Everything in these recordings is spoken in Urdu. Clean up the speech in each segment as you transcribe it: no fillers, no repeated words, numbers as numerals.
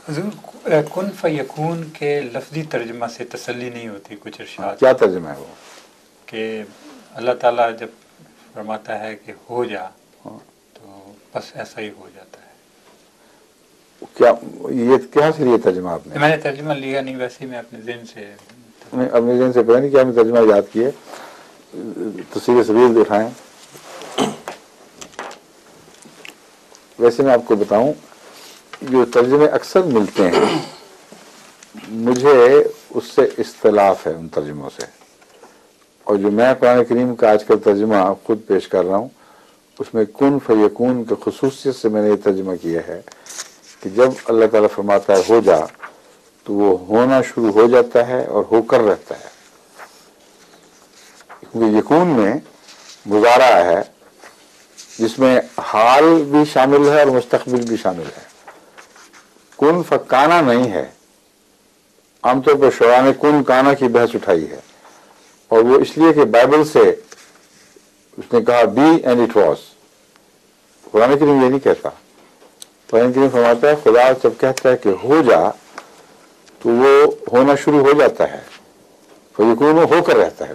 حضور کن فیکون کے لفظی ترجمہ سے تسلی نہیں ہوتی، کچھ ارشاد کیا ترجمہ ہے وہ؟ کہ اللہ تعالیٰ جب فرماتا ہے کہ ہو جا تو بس ایسا ہی ہو جاتا ہے. کیا یہ کہاں سے لیا ترجمہ آپ نے؟ میں نے ترجمہ لیا نہیں، ویسے ہی میں اپنے ذہن سے اپنے ذہن سے پتہ نہیں کیا ہمیں ترجمہ یاد کیے. تفسیر سبیل دکھائیں. ویسے میں آپ کو بتاؤں جو ترجمے اکثر ملتے ہیں مجھے اس سے اختلاف ہے ان ترجموں سے، اور جو میں قرآن کریم کا آج کل ترجمہ خود پیش کر رہا ہوں اس میں کن فیکون کے خصوصیت سے میں نے یہ ترجمہ کیا ہے کہ جب اللہ تعالیٰ فرماتا ہے ہو جا تو وہ ہونا شروع ہو جاتا ہے اور ہو کر رہتا ہے. کیونکہ یکون میں مضارع ہے جس میں حال بھی شامل ہے اور مستقبل بھی شامل ہے. کن فکانا نہیں ہے. عام طور پر شعراء نے کن کانا کی بحث اٹھائی ہے، اور وہ اس لیے کہ بائبل سے اس نے کہا بی اینڈ اٹ واز. قرآن کریم یہ نہیں کہتا. قرآن کریم فرماتا ہے خدا جب کہتا ہے کہ ہو جا تو وہ ہونا شروع ہو جاتا ہے، فیکون ہو کر رہتا ہے.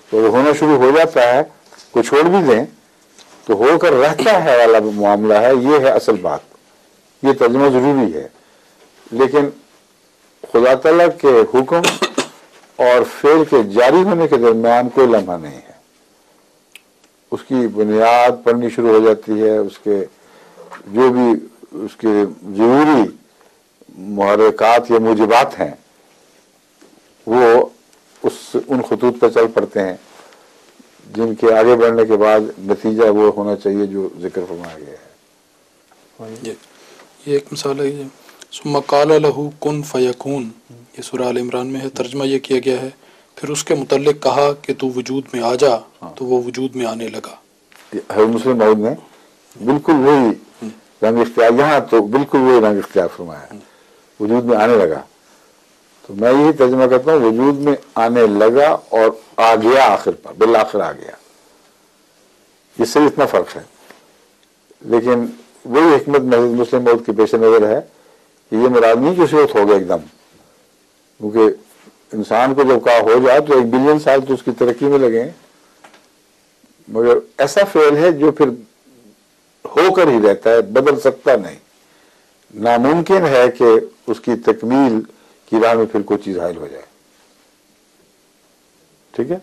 تو وہ ہونا شروع ہو جاتا ہے، کو چھوڑ بھی دیں تو ہو کر رہتا ہے والا معاملہ ہے. یہ ہے اصل بات. یہ ترجمہ ضروری ہے، لیکن خدا تعالیٰ کے حکم اور فعل کے جاری ہونے کے درمیان کوئی لمحہ نہیں ہے. اس کی بنیاد پڑنی شروع ہو جاتی ہے. اس کے جو بھی اس کے ضروری محرکات یا موجبات ہیں وہ ان خطوط پر چل پڑتے ہیں جن کے آگے بڑھنے کے بعد نتیجہ وہ ہونا چاہیے جو ذکر فرمایا گیا ہے. یہ ایک مثال ہے. ثم قال له کن فیکون، یہ سورہ آل عمران میں ہے. ترجمہ یہ کیا گیا ہے پھر اس کے متعلق کہا کہ تو وجود میں آ جا تو وہ وجود میں آنے لگا. حضرت مسلم موعود نے بالکل وہی رنگ اختیار، یہاں تو بالکل وہی رنگ اختیار فرمایا ہے، وجود میں آنے لگا. تو میں یہی ترجمہ کرتا ہوں وجود میں آنے لگا اور آ گیا، آخر پر بالآخر آ گیا. اس سے اتنا فرق ہے. لیکن وہی حکمت محض مسلم موعود کی پیش نظر ہے کہ یہ مراد نہیں کہ اسی وقت ہو گیا ایک دم، کیونکہ انسان کو جب کہا ہو جائے تو 1 بلین سال تو اس کی ترقی میں لگے ہیں، مگر ایسا فعل ہے جو پھر ہو کر ہی رہتا ہے، بدل سکتا نہیں. ناممکن ہے کہ اس کی تکمیل کی راہ میں پھر کوئی چیز حائل ہو جائے. ٹھیک ہے.